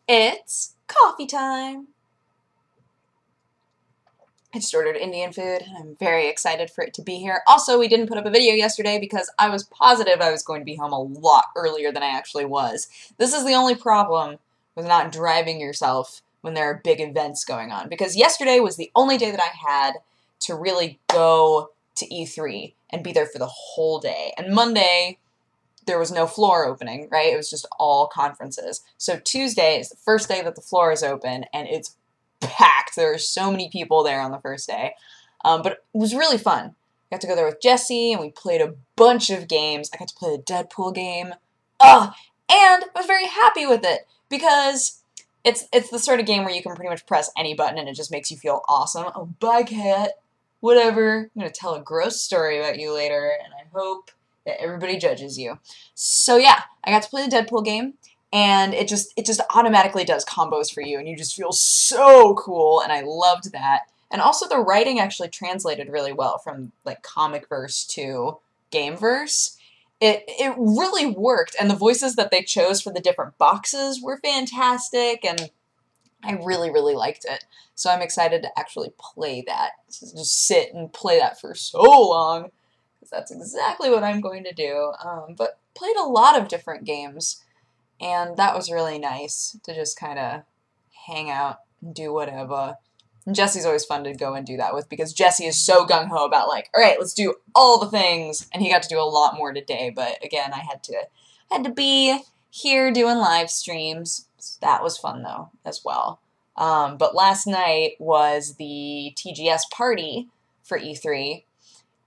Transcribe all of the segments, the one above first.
It's coffee time. I just ordered Indian food, and I'm very excited for it to be here. Also, we didn't put up a video yesterday because I was positive I was going to be home a lot earlier than I actually was. This is the only problem with not driving yourself when there are big events going on, because yesterday was the only day that I had to really go to E3 and be there for the whole day. And Monday, there was no floor opening, right? It was just all conferences. So Tuesday is the first day that the floor is open, and it's packed. There are so many people there on the first day. But it was really fun. I got to go there with Jesse, and we played a bunch of games. I got to play the Deadpool game. And I was very happy with it, because it's the sort of game where you can pretty much press any button, and it just makes you feel awesome. Oh, bye, cat. Whatever. I'm going to tell a gross story about you later, and I hope that everybody judges you. So yeah, I got to play the Deadpool game, and it just automatically does combos for you, and you just feel so cool, and I loved that. And also the writing actually translated really well from like comic verse to game verse. It really worked, and the voices that they chose for the different boxes were fantastic, and I really, really liked it. So I'm excited to actually play that. Just sit and play that for so long, because that's exactly what I'm going to do. But played a lot of different games, and that was really nice to just kind of hang out and do whatever. And Jesse's always fun to go and do that with, because Jesse is so gung-ho about like, all right, let's do all the things, and he got to do a lot more today. But again, I had to be here doing live streams. So that was fun though as well. But last night was the TGS party for E3,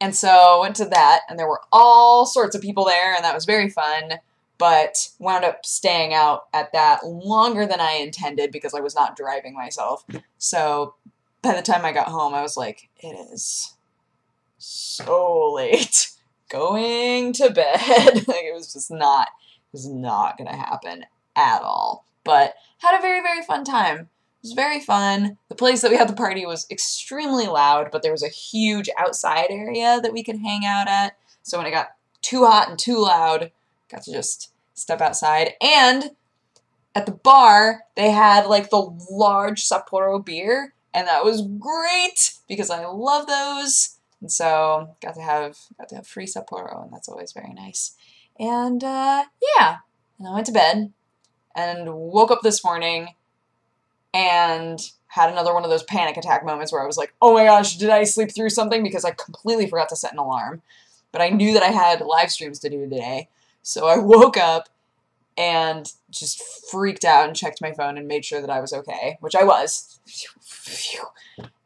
and so I went to that, and there were all sorts of people there, and that was very fun, but wound up staying out at that longer than I intended because I was not driving myself. So by the time I got home, I was like, it is so late. Going to bed. Like, it was not going to happen at all. But had a very, very fun time. It was very fun. The place that we had the party was extremely loud, but there was a huge outside area that we could hang out at. So when it got too hot and too loud, got to just step outside. And at the bar, they had like the large Sapporo beer, and that was great because I love those. And so got to have free Sapporo, and that's always very nice. And yeah, and I went to bed and woke up this morning and had another one of those panic attack moments where I was like, oh my gosh, did I sleep through something? Because I completely forgot to set an alarm. But I knew that I had live streams to do today. So I woke up and just freaked out and checked my phone and made sure that I was okay, which I was.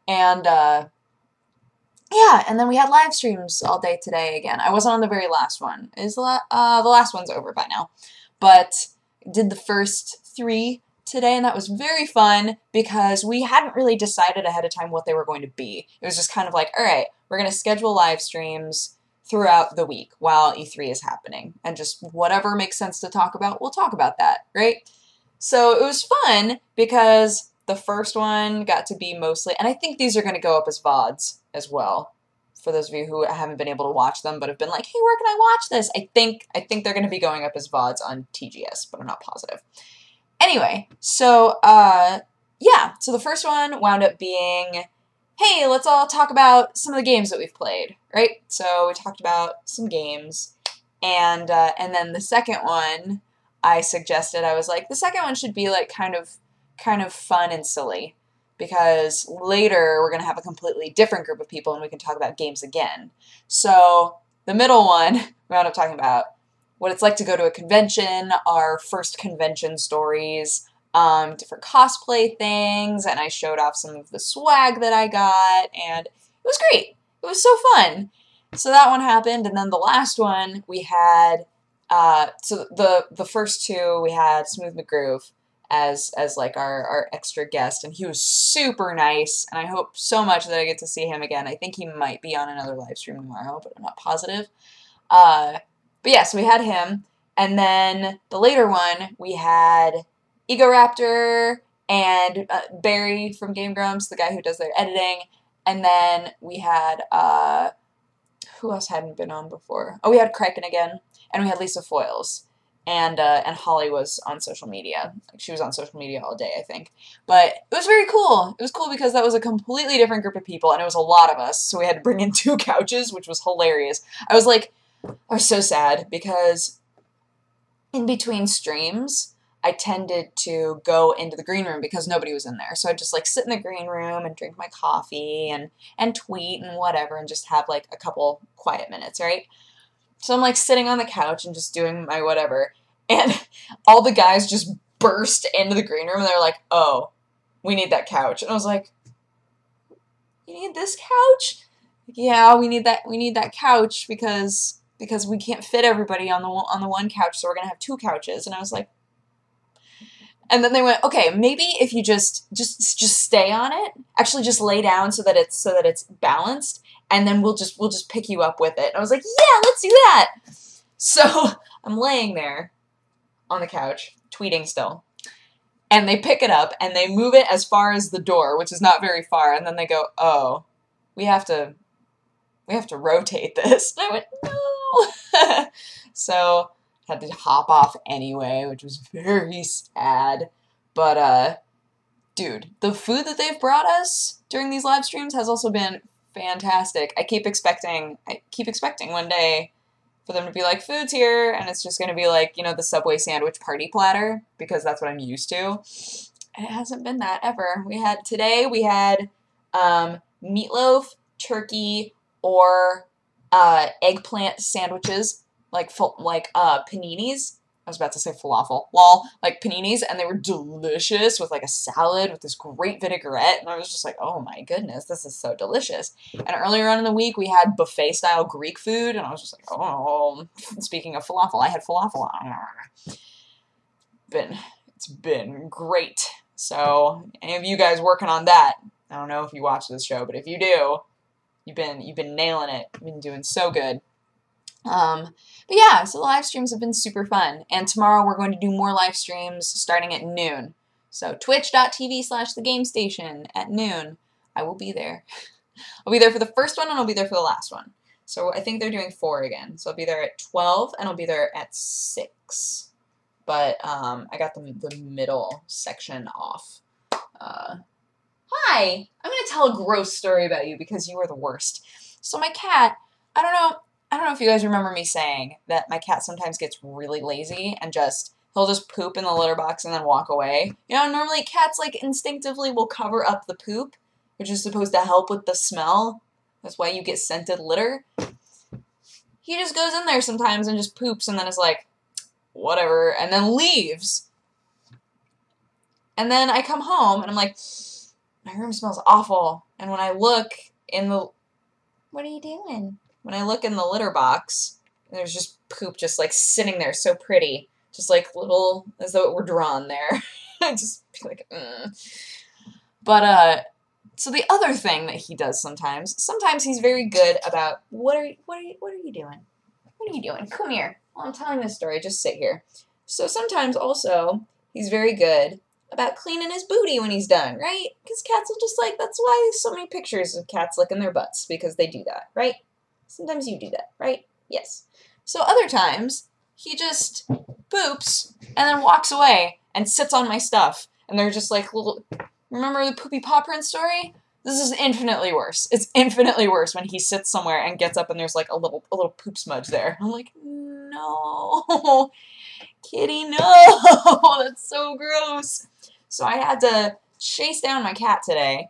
And yeah, and then we had live streams all day today again. I wasn't on the very last one. The last one's over by now. But did the first 3 today, and that was very fun because we hadn't really decided ahead of time what they were going to be. It was just kind of like, all right, we're going to schedule live streams throughout the week while E3 is happening, and just whatever makes sense to talk about, we'll talk about that, right? So it was fun because the first one got to be mostly, and I think these are going to go up as VODs as well, for those of you who haven't been able to watch them but have been like, hey, where can I watch this? I think they're going to be going up as VODs on TGS, but I'm not positive. Anyway, so yeah, so the first one wound up being, hey, let's all talk about some of the games that we've played, right? So we talked about some games, and then the second one, I suggested, I was like, the second one should be like kind of fun and silly, because later we're gonna have a completely different group of people, and we can talk about games again. So the middle one, we wound up talking about what it's like to go to a convention, our first convention stories, different cosplay things, and I showed off some of the swag that I got, and it was great. It was so fun. So that one happened, and then the last one we had, so the first 2 we had Smooth McGroove as like our extra guest, and he was super nice, and I hope so much that I get to see him again. I think he might be on another live stream tomorrow, but I'm not positive. But yeah, so we had him, and then the later one, we had Ego Raptor and Barry from Game Grumps, the guy who does their editing, and then we had, who else hadn't been on before? Oh, we had Kraken again, and we had Lisa Foyles. and Holly was on social media. Like, she was on social media all day, I think. But it was very cool. It was cool because that was a completely different group of people, and it was a lot of us, so we had to bring in 2 couches, which was hilarious. I was so sad because in between streams, I tended to go into the green room because nobody was in there. So I'd just like sit in the green room and drink my coffee and tweet and whatever and just have like a couple quiet minutes, right? So I'm like sitting on the couch and just doing my whatever. And all the guys just burst into the green room and they're like, oh, we need that couch. And I was like, you need this couch? Yeah, we need that couch because we can't fit everybody on the one couch, so we're gonna have 2 couches. And I was like, and then they went, okay, maybe if you just stay on it, actually just lay down so that it's balanced, and then we'll just pick you up with it. And I was like, yeah, let's do that. So I'm laying there on the couch, tweeting still, and they pick it up and they move it as far as the door, which is not very far, and then they go, oh, we have to rotate this. And I went, no. So had to hop off anyway, which was very sad. But dude, the food that they've brought us during these live streams has also been fantastic. I keep expecting one day for them to be like, food's here, and it's just gonna be like, you know, the Subway sandwich party platter, because that's what I'm used to. And it hasn't been that ever. Today we had meatloaf, turkey, or eggplant sandwiches, like paninis. I was about to say falafel. Lol, like paninis, and they were delicious with like a salad with this great vinaigrette, and I was just like, oh my goodness, this is so delicious. And earlier on in the week, we had buffet-style Greek food, and I was just like, oh, speaking of falafel, I had falafel. It's been great. So, any of you guys working on that, I don't know if you watch this show, but if you do, you've been nailing it. You've been doing so good. But yeah, so the live streams have been super fun. And tomorrow we're going to do more live streams starting at noon. So twitch.tv/thegamestation at noon. I will be there. I'll be there for the first one and I'll be there for the last one. So I think they're doing 4 again. So I'll be there at 12 and I'll be there at 6. But I got the middle section off. Hi! I'm going to tell a gross story about you because you are the worst. So my cat, I don't know if you guys remember me saying that my cat sometimes gets really lazy and he'll just poop in the litter box and then walk away. You know, normally cats like instinctively will cover up the poop, which is supposed to help with the smell. That's why you get scented litter. He just goes in there sometimes and just poops and then is like, whatever, and then leaves. And then I come home and I'm like, my room smells awful. And when I look in the... What are you doing? When I look in the litter box, there's just poop just like sitting there so pretty. Just like little, as though it were drawn there. I just feel like, But, so the other thing that he does sometimes he's very good about, what are you doing? What are you doing? Come here. While I'm telling this story, just sit here. So sometimes also, he's very good about cleaning his booty when he's done, right? Because cats will just like, that's why there's so many pictures of cats licking their butts, because they do that, right? Sometimes you do that, right? Yes. So other times, he just poops and then walks away and sits on my stuff. And they're just like little... Remember the poopy paw print story? This is infinitely worse. It's infinitely worse when he sits somewhere and gets up and there's like a little poop smudge there. I'm like, no, kitty, no, that's so gross. So I had to chase down my cat today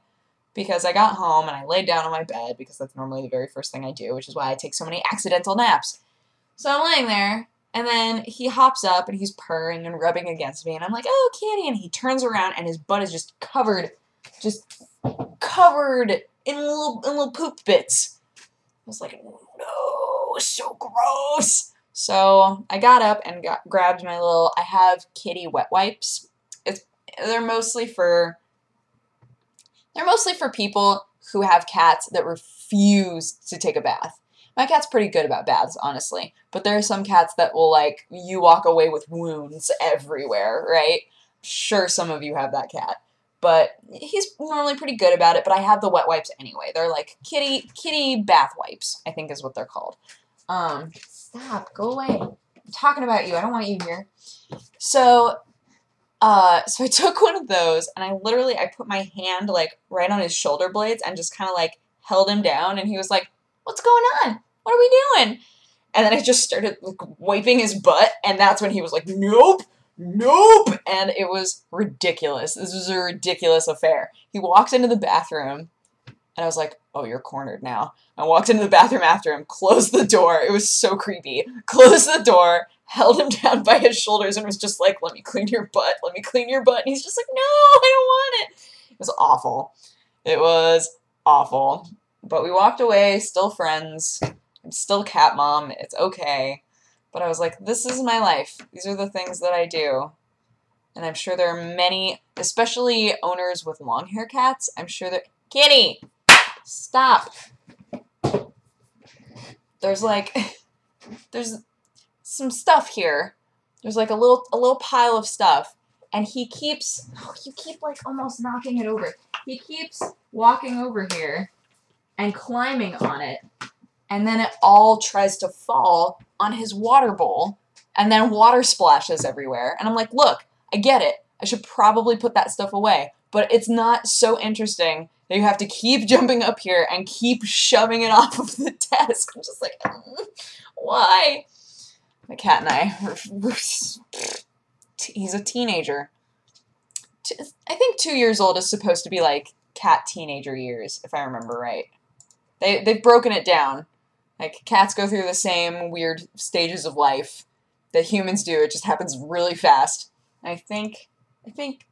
because I got home and I laid down on my bed because that's normally the very first thing I do, which is why I take so many accidental naps. So I'm laying there, and then he hops up and he's purring and rubbing against me, and I'm like, oh, kitty, and he turns around and his butt is just covered in little poop bits. I was like, no, so gross. So I got up and grabbed my I have kitty wet wipes. They're mostly for people who have cats that refuse to take a bath. My cat's pretty good about baths, honestly. But there are some cats that will, like, you walk away with wounds everywhere, right? Sure, some of you have that cat. But he's normally pretty good about it, but I have the wet wipes anyway. They're like kitty bath wipes, I think is what they're called. Stop, go away. talking about you. I don't want you here. So I took one of those, and I put my hand, like, right on his shoulder blades and just kind of, like, held him down, and he was like, what's going on? What are we doing? And then I just started, like, wiping his butt, and that's when he was like, nope, nope, and it was ridiculous. This was a ridiculous affair. He walked into the bathroom, and I was like, oh, you're cornered now. I walked into the bathroom after him, closed the door. It was so creepy. Closed the door, held him down by his shoulders, and was just like, let me clean your butt. Let me clean your butt. And he's just like, no, I don't want it. It was awful. It was awful. But we walked away, still friends. I'm still cat mom. It's okay. But I was like, this is my life. These are the things that I do. And I'm sure there are many, especially owners with long hair cats. I'm sure that... Kitty! Stop! There's some stuff here. There's like a little pile of stuff. And he keeps... Oh, you keep like almost knocking it over. He keeps walking over here and climbing on it. And then it all tries to fall on his water bowl. And then water splashes everywhere. And I'm like, look, I get it. I should probably put that stuff away. But it's not so interesting that you have to keep jumping up here and keep shoving it off of the desk. I'm just like, why? My cat and I, he's a teenager. I think 2 years old is supposed to be like cat teenager years, if I remember right. They've broken it down. Like, cats go through the same weird stages of life that humans do. It just happens really fast. I think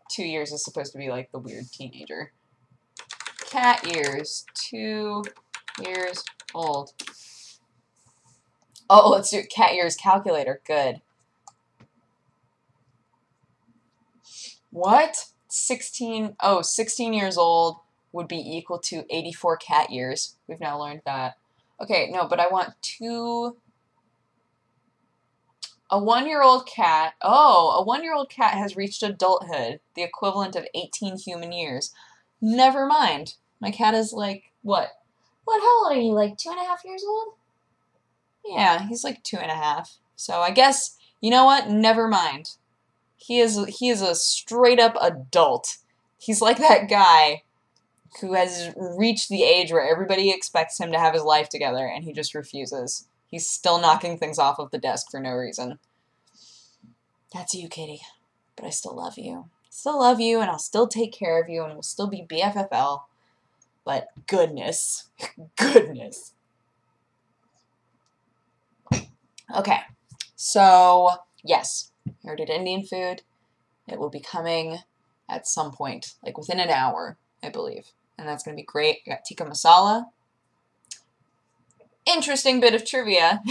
2 years is supposed to be like the weird teenager. Cat years, 2 years old. Oh, let's do cat years calculator. Good. What? 16 years old would be equal to 84 cat years. We've now learned that. Okay, no, but I want a 1-year-old cat. Oh, a 1-year-old cat has reached adulthood, the equivalent of 18 human years. Never mind. My cat is like, what? How old are you? Like 2.5 years old? Yeah, he's like 2.5. So I guess, you know what? Never mind. He is a straight up adult. He's like that guy who has reached the age where everybody expects him to have his life together and he just refuses. He's still knocking things off of the desk for no reason. That's you, Kitty. But I still love you. Still love you, and I'll still take care of you, and we'll still be BFFL. But goodness. Goodness. Okay. So, yes. I ordered Indian food. It will be coming at some point. Like within an hour, I believe. And that's going to be great. I got tikka masala. Interesting bit of trivia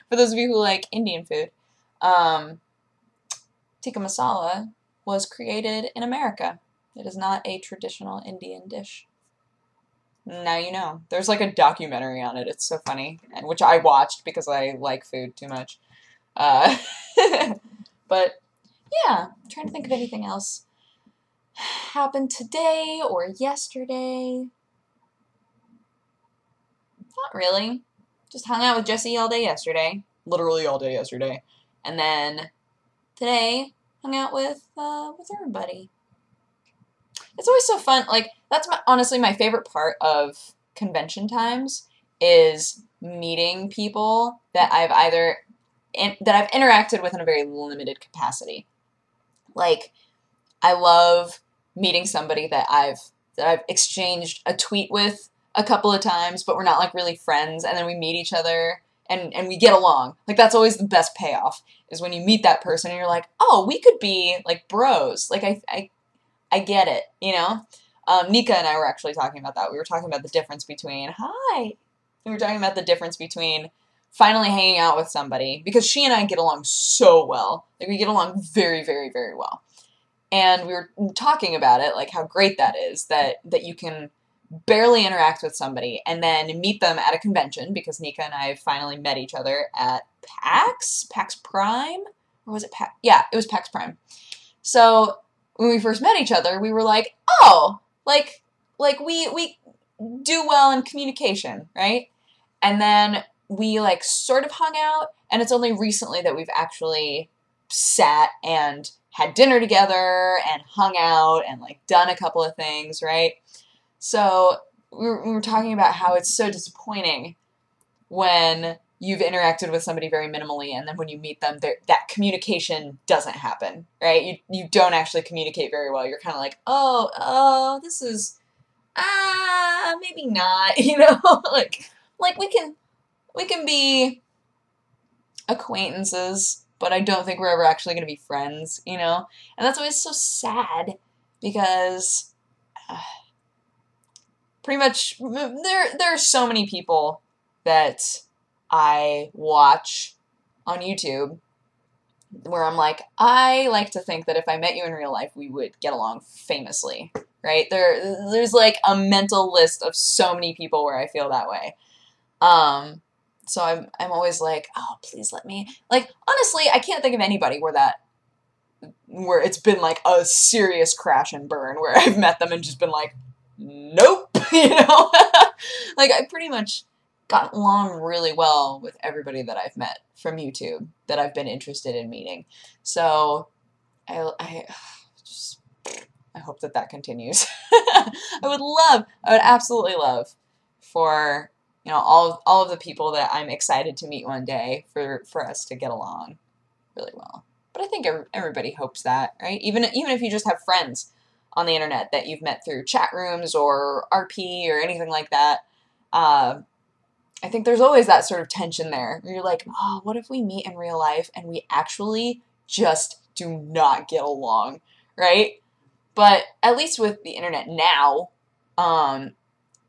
for those of you who like Indian food. Tikka masala was created in America. It is not a traditional Indian dish. Now you know. There's like a documentary on it. It's so funny, and which I watched because I like food too much. But yeah, I'm trying to think of anything else happened today or yesterday. Not really. Just hung out with Jesse all day yesterday. Literally all day yesterday. And then today, hung out with everybody. It's always so fun. Like, that's honestly my favorite part of convention times is meeting people that I've interacted with in a very limited capacity. Like, I love meeting somebody that I've exchanged a tweet with a couple of times, but we're not like really friends, and then we meet each other and we get along. Like, that's always the best payoff, is when you meet that person and you're like, oh, we could be like bros. Like, I get it, you know? Nika and I were actually talking about that. We were talking about the difference between, we were talking about the difference between finally hanging out with somebody, because she and I get along so well. Like, we get along very, very, very well. And we were talking about it, like how great that is, that you can barely interact with somebody and then meet them at a convention, because Nika and I finally met each other at PAX Prime? Or was it PAX? Yeah, it was PAX Prime. So when we first met each other, we were like, oh, like we do well in communication, right? And then we like sort of hung out, And it's only recently that we've actually sat and had dinner together and hung out and like done a couple of things, right? So we were talking about how it's so disappointing when you've interacted with somebody very minimally, and then when you meet them, that communication doesn't happen, right? You don't actually communicate very well. You're kind of like, oh, this is, maybe not, you know? like we can be acquaintances, but I don't think we're ever actually going to be friends, you know? And that's always so sad, because pretty much there are so many people that I watch on YouTube where I'm like, I like to think that if I met you in real life, we would get along famously, right? There's like a mental list of so many people where I feel that way. So I'm always like, oh, please let me, like, honestly, I can't think of anybody where it's been like a serious crash and burn, where I've met them and just been like, nope, you know? Like, I pretty much got along really well with everybody that I've met from YouTube that I've been interested in meeting. So I hope that continues. I would absolutely love for, you know, all of the people that I'm excited to meet one day for us to get along really well. But I think everybody hopes that, right? Even if you just have friends on the internet that you've met through chat rooms or RP or anything like that, I think there's always that sort of tension there. Where you're like, oh, what if we meet in real life and we actually just do not get along, right? But at least with the internet now,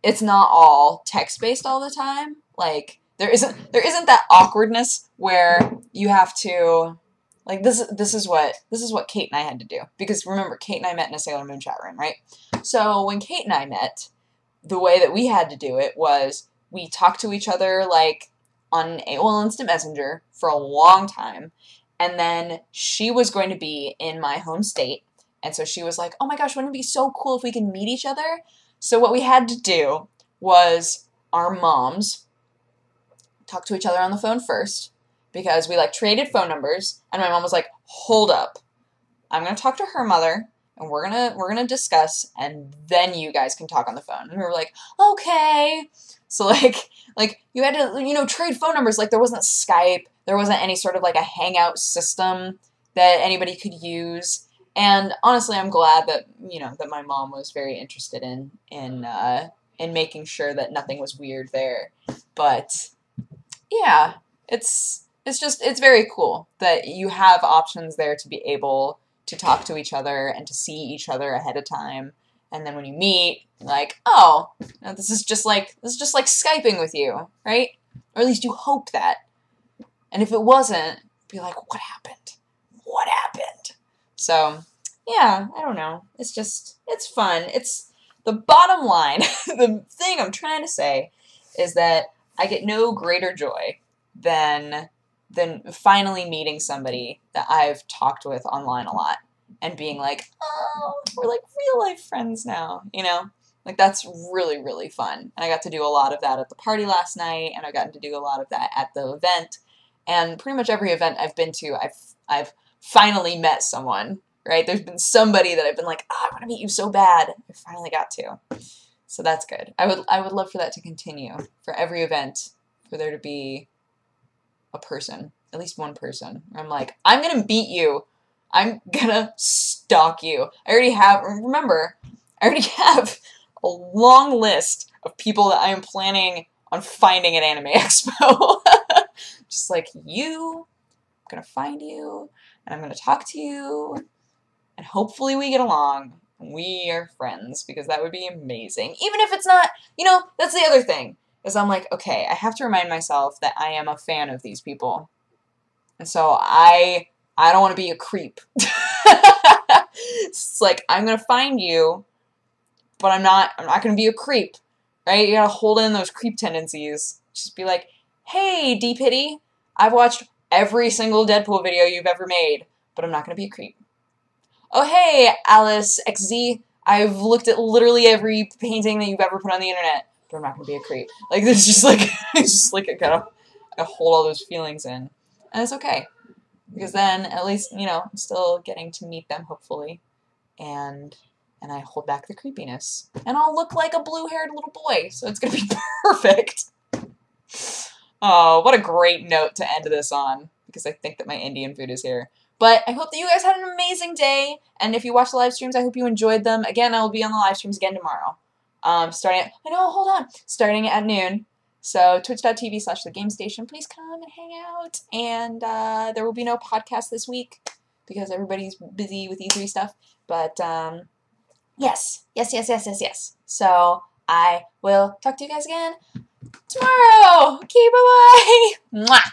it's not all text-based all the time. Like, there isn't that awkwardness where you have to, like, this is what Kate and I had to do. Because remember, Kate and I met in a Sailor Moon chat room, right? So when Kate and I met, the way that we had to do it was we talked to each other, like, on AOL Instant Messenger for a long time. And then she was going to be in my home state. And so she was like, oh my gosh, wouldn't it be so cool if we could meet each other? So what we had to do was our moms talk to each other on the phone first, because we like traded phone numbers, and my mom was like, hold up, I'm going to talk to her mother, and we're going to discuss, and then you guys can talk on the phone. And we were like, okay. So like you had to, you know, trade phone numbers. Like, there wasn't Skype, there wasn't any sort of like a hangout system that anybody could use. And honestly, I'm glad that, you know, that my mom was very interested in making sure that nothing was weird there. But yeah, it's very cool that you have options there to be able to talk to each other and to see each other ahead of time. And then when you meet, you're like, oh, no, this is just like Skyping with you, right? Or at least you hope that. And if it wasn't, be like, what happened? What happened? So, yeah, I don't know. It's fun. It's the bottom line. The thing I'm trying to say is that I get no greater joy than finally meeting somebody that I've talked with online a lot and being like, oh, we're like real life friends now, you know? Like, that's really, really fun. And I got to do a lot of that at the party last night, and I've gotten to do a lot of that at the event. And pretty much every event I've been to, I've finally met someone, right? There's been somebody that I've been like, oh, I want to meet you so bad. I finally got to. So that's good. I would love for that to continue. For every event, for there to be a person, at least one person, where I'm like, I'm going to beat you. I'm going to stalk you. I already have a long list of people that I am planning on finding at Anime Expo. Just like, I'm going to find you, and I'm going to talk to you, and hopefully we get along, and we are friends, because that would be amazing. Even if it's not, you know, that's the other thing, is I'm like, okay, I have to remind myself that I am a fan of these people. And so I don't want to be a creep. It's like, I'm going to find you, but I'm not going to be a creep, right? You got to hold in those creep tendencies. Just be like, hey, D-Pity, I've watched every single Deadpool video you've ever made, but I'm not going to be a creep. Oh, hey, Alice XZ, I've looked at literally every painting that you've ever put on the internet, but I'm not going to be a creep. Like, there's just like, it's just like I gotta hold all those feelings in. And it's okay. Because then, at least, you know, I'm still getting to meet them, hopefully. And I hold back the creepiness. And I'll look like a blue-haired little boy, so it's gonna be perfect. Oh, what a great note to end this on, because I think that my Indian food is here. But I hope that you guys had an amazing day, and if you watch the live streams, I hope you enjoyed them. Again, I will be on the live streams again tomorrow. Starting at noon. So twitch.tv/thegamestation. Please come and hang out. And there will be no podcast this week because everybody's busy with E3 stuff. But yes. So I will talk to you guys again tomorrow. Okay, bye-bye. Mwah.